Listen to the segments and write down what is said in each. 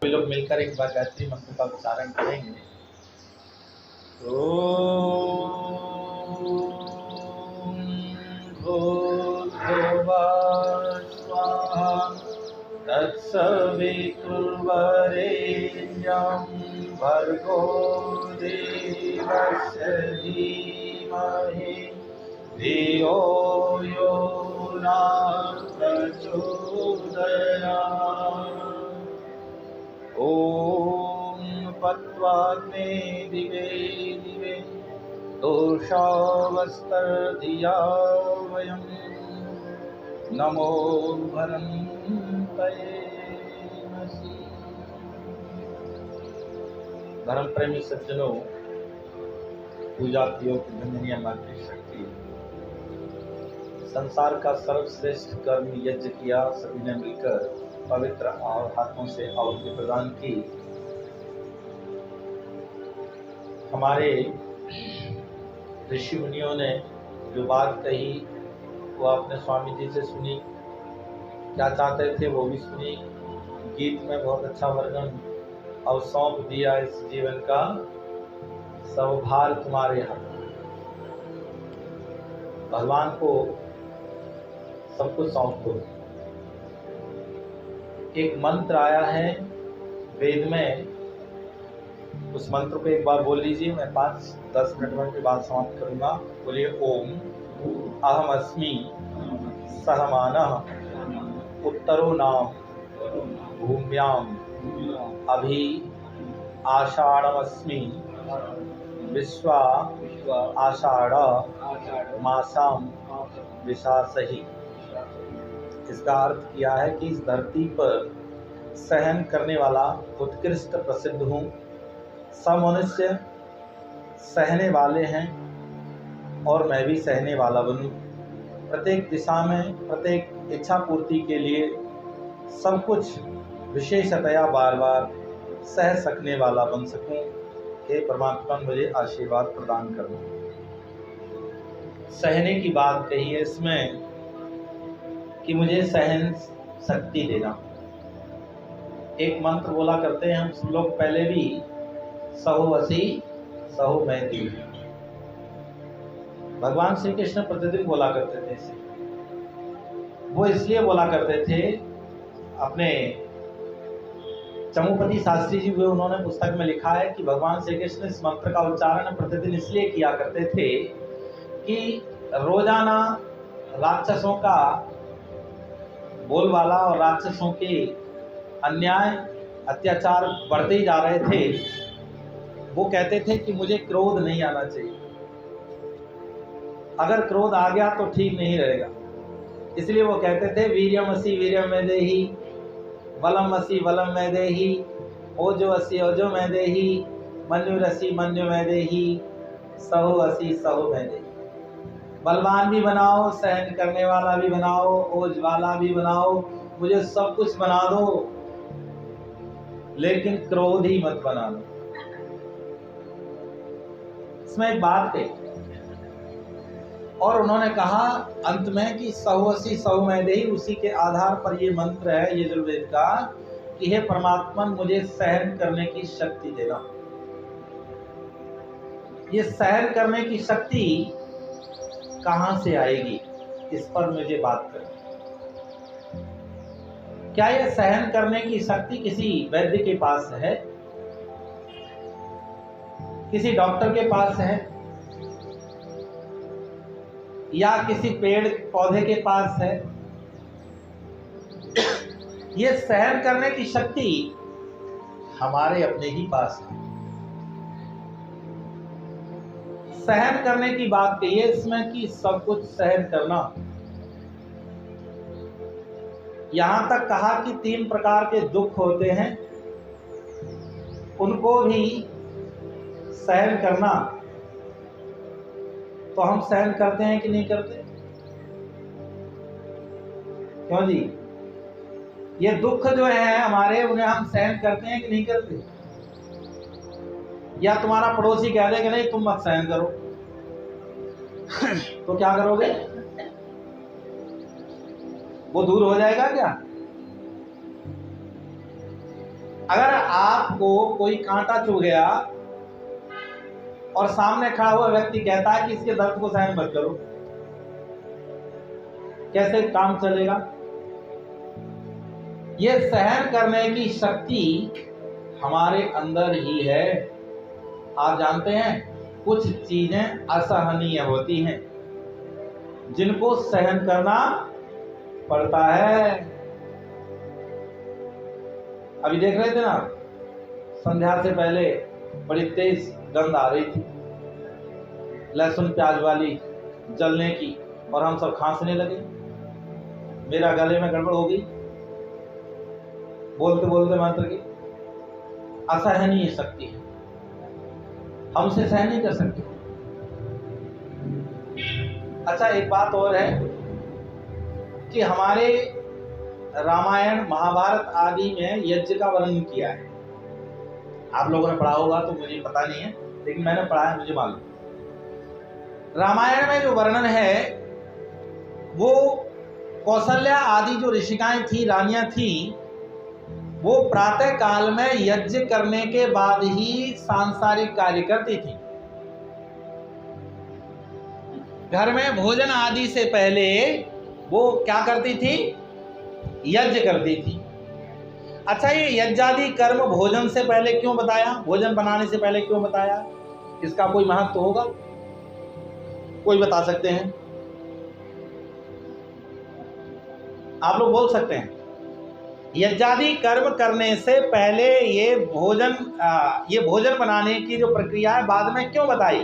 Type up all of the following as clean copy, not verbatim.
सभी लोग मिलकर एक बार गायत्री मंत्र का उच्चारण करेंगे। ओम भूर्भुवः स्वः तत्सवितुर्वरेण्यं भर्गो देवस्य धीमहि धियो यो न प्रचोदयात्। ओम पत्वाग्ने दिवे दिवे दोषावस्तर्धिया वयं नमो भरन्तये नमसि। धर्म प्रेमी सज्जनों, पूजा योग वंदनीय मातृशक्ति, संसार का सर्वश्रेष्ठ कर्म यज्ञ किया। सभी ने मिलकर पवित्र और हाथों से आहुति प्रदान की। हमारे ऋषि मुनियों ने जो बात कही वो आपने स्वामी जी से सुनी, क्या चाहते थे वो भी सुनी। गीत में बहुत अच्छा वर्णन और सौंप दिया इस जीवन का सौभार तुम्हारे हाथ। भगवान को सब कुछ सौंप दो। एक मंत्र आया है वेद में, उस मंत्र को एक बार बोल लीजिए। मैं 5-10 मिनट के बाद समाप्त करूंगा। बोलिए ओम अहम अस्मि सहमानः उत्तरो नाम भूम्याम अभि आषाढ़मस्मि विश्वा आषाढ़ मासाम विशासहि। इसका अर्थ किया है कि इस धरती पर सहन करने वाला उत्कृष्ट प्रसिद्ध हूँ। सब मनुष्य सहने वाले हैं और मैं भी सहने वाला बनूं। प्रत्येक दिशा में प्रत्येक इच्छा पूर्ति के लिए सब कुछ विशेषतया बार बार सह सकने वाला बन सकूं। हे परमात्मा, मुझे आशीर्वाद प्रदान करना। सहने की बात कही है इसमें कि मुझे सहन शक्ति देना। एक मंत्र बोला करते हैं हम लोग पहले भी, सहो वसी सहो मैं दी। भगवान श्री कृष्ण प्रतिदिन बोला करते थे इसे। वो इसलिए बोला करते थे, अपने चमुपति शास्त्री जी हुए, उन्होंने पुस्तक में लिखा है कि भगवान श्री कृष्ण इस मंत्र का उच्चारण प्रतिदिन इसलिए किया करते थे कि रोजाना राक्षसों का बोलबाला और राक्षसों के अन्याय अत्याचार बढ़ते ही जा रहे थे। वो कहते थे कि मुझे क्रोध नहीं आना चाहिए, अगर क्रोध आ गया तो ठीक नहीं रहेगा। इसलिए वो कहते थे वीर्यमसि वीर्यम में देहि, बलमसि बलम में देहि, ओजो असी ओजो में देहि, मन्युरसि मन्यु में देहि, सहो असी सहो में देहि। बलवान भी बनाओ, सहन करने वाला भी बनाओ, ओज वाला भी बनाओ, मुझे सब कुछ बना दो, लेकिन क्रोध ही मत बना दो। इसमें एक बात है और उन्होंने कहा अंत में कि सहुअसी सहु में देहि। उसी के आधार पर ये मंत्र है यजुर्वेद का कि हे परमात्मा, मुझे सहन करने की शक्ति देना। ये सहन करने की शक्ति कहां से आएगी, इस पर मुझे बात करनी। क्या यह सहन करने की शक्ति किसी वैद्य के पास है, किसी डॉक्टर के पास है, या किसी पेड़ पौधे के पास है? ये सहन करने की शक्ति हमारे अपने ही पास है। सहन करने की बात कही है इसमें कि सब कुछ सहन करना। यहां तक कहा कि 3 प्रकार के दुख होते हैं, उनको भी सहन करना। तो हम सहन करते हैं कि नहीं करते? क्यों जी? ये दुख जो है हमारे, उन्हें हम सहन करते हैं कि नहीं करते? या तुम्हारा पड़ोसी कह दे कि नहीं तुम मत सहन करो, तो क्या करोगे? वो दूर हो जाएगा क्या? अगर आपको कोई कांटा चुभ गया और सामने खड़ा हुआ व्यक्ति कहता है कि इसके दर्द को सहन मत करो, कैसे काम चलेगा? ये सहन करने की शक्ति हमारे अंदर ही है। आप जानते हैं कुछ चीजें असहनीय होती हैं जिनको सहन करना पड़ता है। अभी देख रहे थे ना, संध्या से पहले बड़ी तेज गंध आ रही थी लहसुन प्याज वाली जलने की, और हम सब खांसने लगे। मेरा गले में गड़बड़ हो गई बोलते बोलते मंत्र की। असहनीय शक्ति है, हमसे सहन नहीं कर सकते। अच्छा, एक बात और है कि हमारे रामायण महाभारत आदि में यज्ञ का वर्णन किया है। आप लोगों ने पढ़ा होगा तो मुझे पता नहीं है, लेकिन मैंने पढ़ा है, मुझे मालूम। रामायण में जो वर्णन है वो कौशल्या आदि जो ऋषिकाएं थी, रानियां थी, वो प्रातः काल में यज्ञ करने के बाद ही सांसारिक कार्य करती थी। घर में भोजन आदि से पहले वो क्या करती थी? यज्ञ करती थी। अच्छा, ये यज्ञादि कर्म भोजन से पहले क्यों बताया? भोजन बनाने से पहले क्यों बताया? इसका कोई महत्व होगा? कोई बता सकते हैं? आप लोग बोल सकते हैं। यज्ञादि कर्म करने से पहले ये भोजन बनाने की जो प्रक्रिया है बाद में क्यों बताई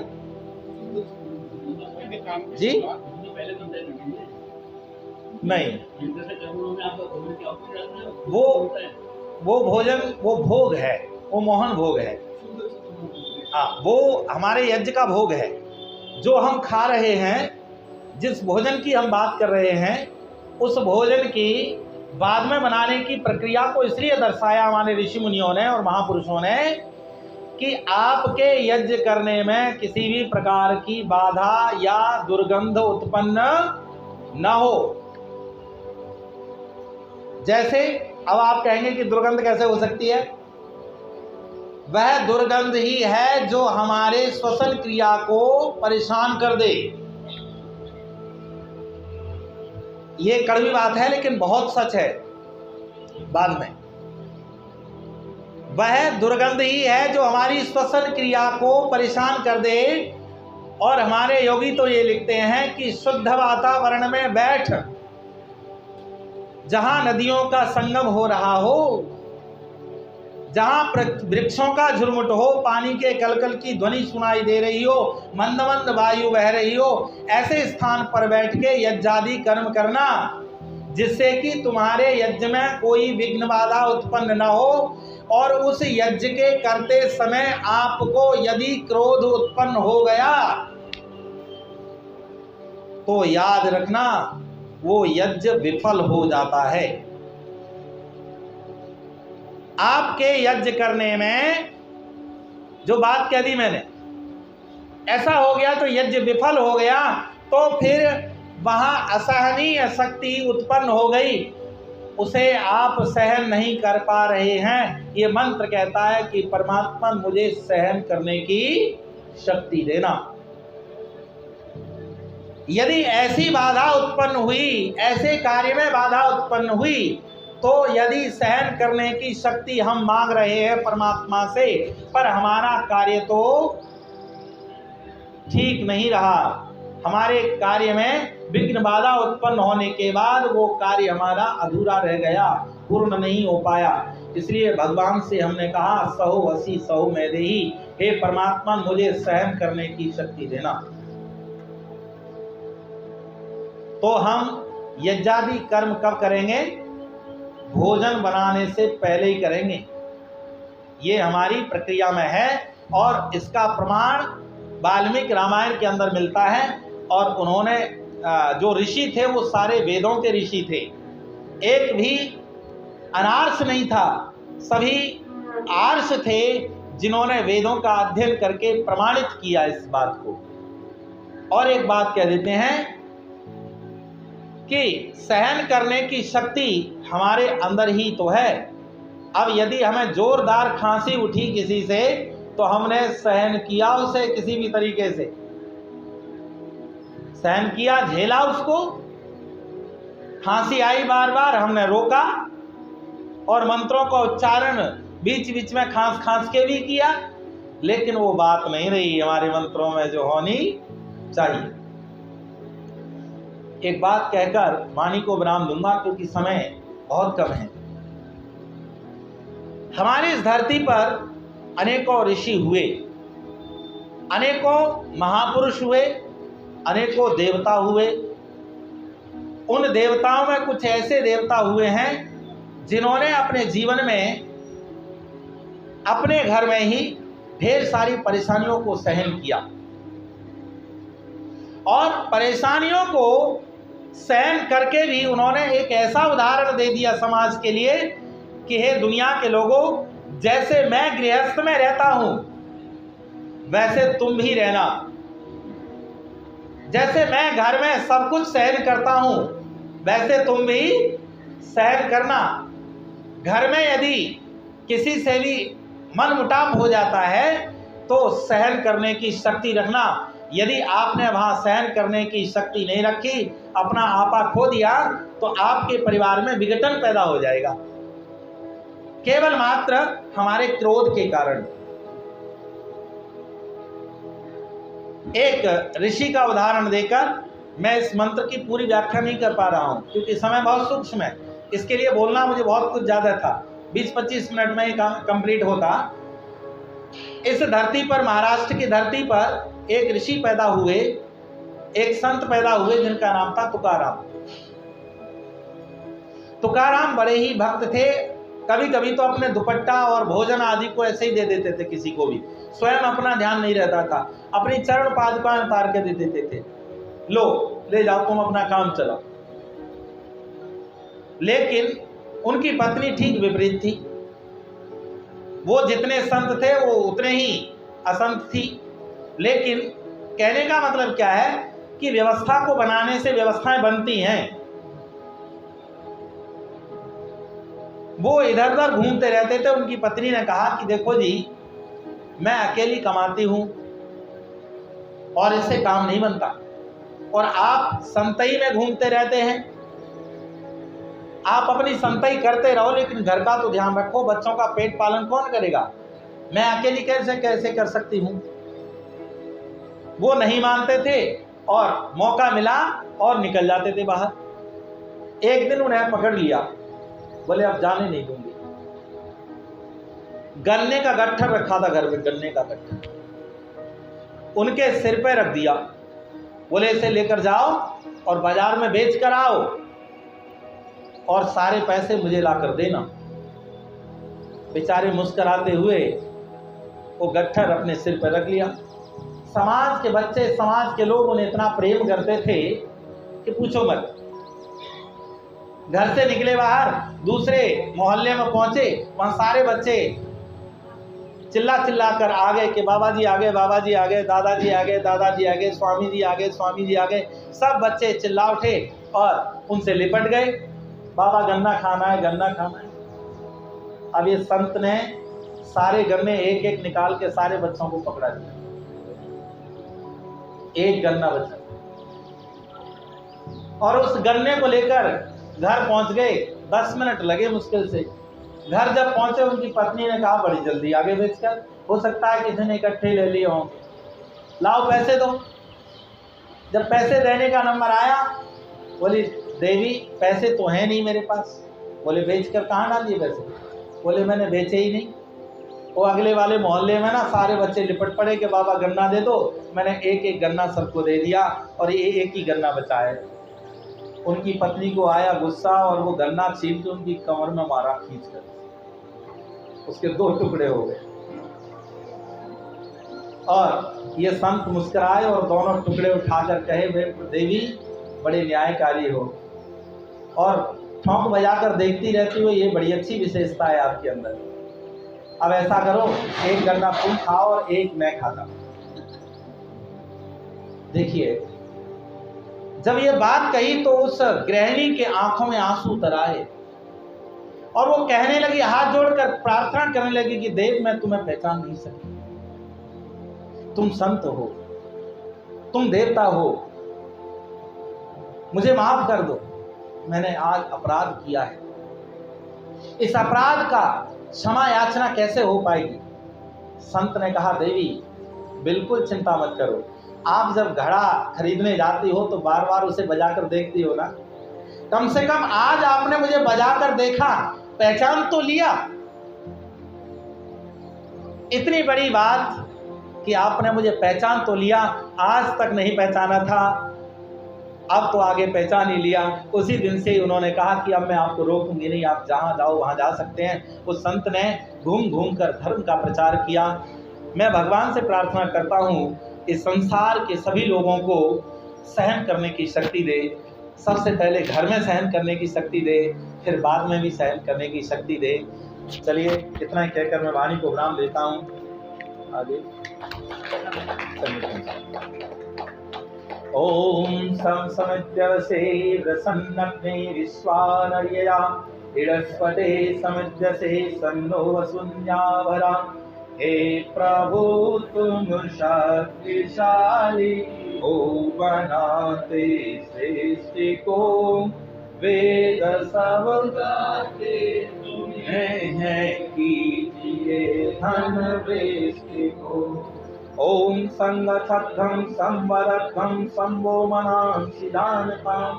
जी? नहीं, वो भोजन वो भोग है, वो मोहन भोग है। हाँ, वो हमारे यज्ञ का भोग है जो हम खा रहे हैं। जिस भोजन की हम बात कर रहे हैं उस भोजन की बाद में बनाने की प्रक्रिया को इसलिए दर्शाया हमारे ऋषि मुनियों ने और महापुरुषों ने कि आपके यज्ञ करने में किसी भी प्रकार की बाधा या दुर्गंध उत्पन्न न हो। जैसे अब आप कहेंगे कि दुर्गंध कैसे हो सकती है? वह दुर्गंध ही है जो हमारे श्वसन क्रिया को परेशान कर दे। ये कड़वी बात है लेकिन बहुत सच है। बाद में वह दुर्गंध ही है जो हमारी श्वसन क्रिया को परेशान कर दे। और हमारे योगी तो ये लिखते हैं कि शुद्ध वातावरण में बैठ, जहां नदियों का संगम हो रहा हो, जहां वृक्षों का झुरमुट हो, पानी के कलकल की ध्वनि सुनाई दे रही हो, मंद मंद वायु बह रही हो, ऐसे स्थान पर बैठ के यज्ञादि कर्म करना जिससे कि तुम्हारे यज्ञ में कोई विघ्न बाधा उत्पन्न न हो। और उस यज्ञ के करते समय आपको यदि क्रोध उत्पन्न हो गया तो याद रखना वो यज्ञ विफल हो जाता है। आपके यज्ञ करने में जो बात कह दी मैंने, ऐसा हो गया तो यज्ञ विफल हो गया, तो फिर वहां असहनीय शक्ति उत्पन्न हो गई, उसे आप सहन नहीं कर पा रहे हैं। ये मंत्र कहता है कि परमात्मा मुझे सहन करने की शक्ति देना। यदि ऐसी बाधा उत्पन्न हुई, ऐसे कार्य में बाधा उत्पन्न हुई, तो यदि सहन करने की शक्ति हम मांग रहे हैं परमात्मा से, पर हमारा कार्य तो ठीक नहीं रहा, हमारे कार्य में विघ्न बाधा उत्पन्न होने के बाद वो कार्य हमारा अधूरा रह गया, पूर्ण नहीं हो पाया। इसलिए भगवान से हमने कहा सहो वसी सहो मैं देही, हे परमात्मा मुझे सहन करने की शक्ति देना। तो हम यज्ञादि कर्म कब करेंगे? भोजन बनाने से पहले ही करेंगे। ये हमारी प्रक्रिया में है और इसका प्रमाण वाल्मीकि रामायण के अंदर मिलता है। और उन्होंने जो ऋषि थे वो सारे वेदों के ऋषि थे, एक भी अनार्ष नहीं था, सभी आर्ष थे जिन्होंने वेदों का अध्ययन करके प्रमाणित किया इस बात को। और एक बात कह देते हैं कि सहन करने की शक्ति हमारे अंदर ही तो है, अब यदि हमें जोरदार खांसी उठी किसी से तो हमने सहन किया, उसे किसी भी तरीके से सहन किया, झेला उसको। खांसी आई बार बार, हमने रोका और मंत्रों का उच्चारण बीच बीच में खांस खांस के भी किया, लेकिन वो बात नहीं रही हमारे मंत्रों में जो होनी चाहिए। एक बात कहकर वाणी को विराम दूंगा क्योंकि समय बहुत कम है। हमारी इस धरती पर अनेकों ऋषि हुए, अनेकों महापुरुष हुए, अनेकों देवता हुए। उन देवताओं में कुछ ऐसे देवता हुए हैं जिन्होंने अपने जीवन में अपने घर में ही ढेर सारी परेशानियों को सहन किया और परेशानियों को सहन करके भी उन्होंने एक ऐसा उदाहरण दे दिया समाज के लिए कि हे दुनिया के लोगों, जैसे मैं गृहस्थ में रहता हूं वैसे तुम भी रहना। जैसे मैं घर में सब कुछ सहन करता हूं वैसे तुम भी सहन करना। घर में यदि किसी से भी मनमुटाव हो जाता है तो सहन करने की शक्ति रखना। यदि आपने वहां सहन करने की शक्ति नहीं रखी, अपना आपा खो दिया, तो आपके परिवार में विघटन पैदा हो जाएगा, केवल मात्र हमारे क्रोध के कारण। एक ऋषि का उदाहरण देकर मैं इस मंत्र की पूरी व्याख्या नहीं कर पा रहा हूं क्योंकि समय बहुत सूक्ष्म है, इसके लिए बोलना मुझे बहुत कुछ ज्यादा था। 20-25 मिनट में कंप्लीट होता। इस धरती पर, महाराष्ट्र की धरती पर एक ऋषि पैदा हुए, एक संत पैदा हुए जिनका नाम था तुकाराम। तुकाराम बड़े ही भक्त थे। कभी कभी तो अपने दुपट्टा और भोजन आदि को ऐसे ही दे देते थे किसी को भी, स्वयं अपना ध्यान नहीं रहता था, अपनी चरण पादुकाएं उतार के दे देते थे, लो ले जाओ तुम अपना काम चलाओ। लेकिन उनकी पत्नी ठीक विपरीत थी। वो जितने संत थे वो उतने ही असंत थी। लेकिन कहने का मतलब क्या है कि व्यवस्था को बनाने से व्यवस्थाएं बनती हैं। वो इधर उधर घूमते रहते थे। उनकी पत्नी ने कहा कि देखो जी, मैं अकेली कमाती हूं और इससे काम नहीं बनता, और आप संतई में घूमते रहते हैं। आप अपनी संतई करते रहो लेकिन घर का तो ध्यान रखो, बच्चों का पेट पालन कौन करेगा? मैं अकेली कैसे कैसे कर सकती हूं? वो नहीं मानते थे और मौका मिला और निकल जाते थे बाहर। एक दिन उन्हें पकड़ लिया, बोले अब जाने नहीं दूंगी। गन्ने का गट्ठर रखा था घर में, गन्ने का गट्ठर उनके सिर पे रख दिया। बोले इसे लेकर जाओ और बाजार में बेच कर आओ और सारे पैसे मुझे लाकर देना। बेचारे मुस्कुराते हुए वो गट्ठर अपने सिर पर रख लिया। समाज के बच्चे, समाज के लोग उन्हें इतना प्रेम करते थे कि पूछो मत। घर से निकले बाहर, दूसरे मोहल्ले में पहुंचे, वहां सारे बच्चे चिल्ला चिल्ला कर आ गए कि बाबा जी आ गए, बाबा जी आ गए, दादाजी आ गए, दादाजी आ गए, स्वामी जी आ गए, स्वामी जी आ गए। सब बच्चे चिल्ला उठे और उनसे लिपट गए, बाबा गन्ना खाना है, गन्ना खाना है। अब ये संत ने सारे गन्ने एक एक निकाल के सारे बच्चों को पकड़ा दिया। एक गन्ना बचा और उस गन्ने को लेकर घर पहुंच गए। 10 मिनट लगे मुश्किल से। घर जब पहुंचे उनकी पत्नी ने कहा बड़ी जल्दी आगे बेचकर, हो सकता है किसी ने इकट्ठे ले लिए हों, लाओ पैसे दो। जब पैसे देने का नंबर आया, बोली देवी पैसे तो हैं नहीं मेरे पास। बोले बेचकर कहाँ डाल दिए पैसे? बोले मैंने बेचे ही नहीं। वो अगले वाले मोहल्ले में ना सारे बच्चे लिपट पड़े कि बाबा गन्ना दे दो। मैंने एक एक गन्ना सबको दे दिया और ये एक ही गन्ना बचा है। उनकी पत्नी को आया गुस्सा और वो गन्ना छीन के उनकी कमर में मारा खींचकर, उसके 2 टुकड़े हो गए। और ये संत मुस्कुराए और दोनों टुकड़े उठाकर कहे देवी बड़े न्यायकारी हो और ठोंक बजाकर देखती रहती हो, ये बड़ी अच्छी विशेषता है आपके अंदर। अब ऐसा करो, एक गन्ना तुम खाओ और एक मैं खाता। देखिए जब ये बात कही तो उस गृहिणी के आंखों में आंसू उतर आए। और वो कहने लगी, हाथ जोड़कर प्रार्थना करने लगी कि देव मैं तुम्हें पहचान नहीं सकी, तुम संत हो, तुम देवता हो, मुझे माफ कर दो, मैंने आज अपराध किया है। इस अपराध का क्षमा याचना कैसे हो पाएगी? संत ने कहा, देवी बिल्कुल चिंता मत करो, आप जब घड़ा खरीदने जाती हो तो बार बार उसे बजाकर देखती हो ना, कम से कम आज आपने मुझे बजाकर देखा, पहचान तो लिया। इतनी बड़ी बात कि आपने मुझे पहचान तो लिया, आज तक नहीं पहचाना था, अब तो आगे पहचान ही लिया। उसी दिन से ही उन्होंने कहा कि अब मैं आपको रोकूंगी नहीं, आप जहाँ जाओ वहाँ जा सकते हैं। उस संत ने घूम घूम कर धर्म का प्रचार किया। मैं भगवान से प्रार्थना करता हूँ इस संसार के सभी लोगों को सहन करने की शक्ति दे। सबसे पहले घर में सहन करने की शक्ति दे, फिर बाद में भी सहन करने की शक्ति दे। चलिए इतना ही कहकर मैं वाणी को विराम देता हूँ। आगे ओम सम समिज्यसे प्रसन्नग्ने विश्वानर्यया इडस्पते समिज्यसे सन्नो वसुन्यावरा। हे प्रभु तुम शक्तिशाली हो, बनाते सृष्टि को, वेद सब गाते तुम्हें है, कीजिए धन वृष्टि को। ओम संगठद्धं संवरद्धं संभो मनांसि दानतां,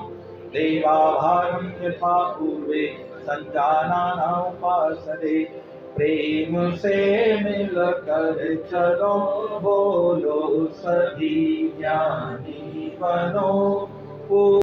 देवाभारं यथा पूर्वे संजानाना उपासते। प्रेम से मिलकर चलो, बोलो सभी ज्ञानी बनो।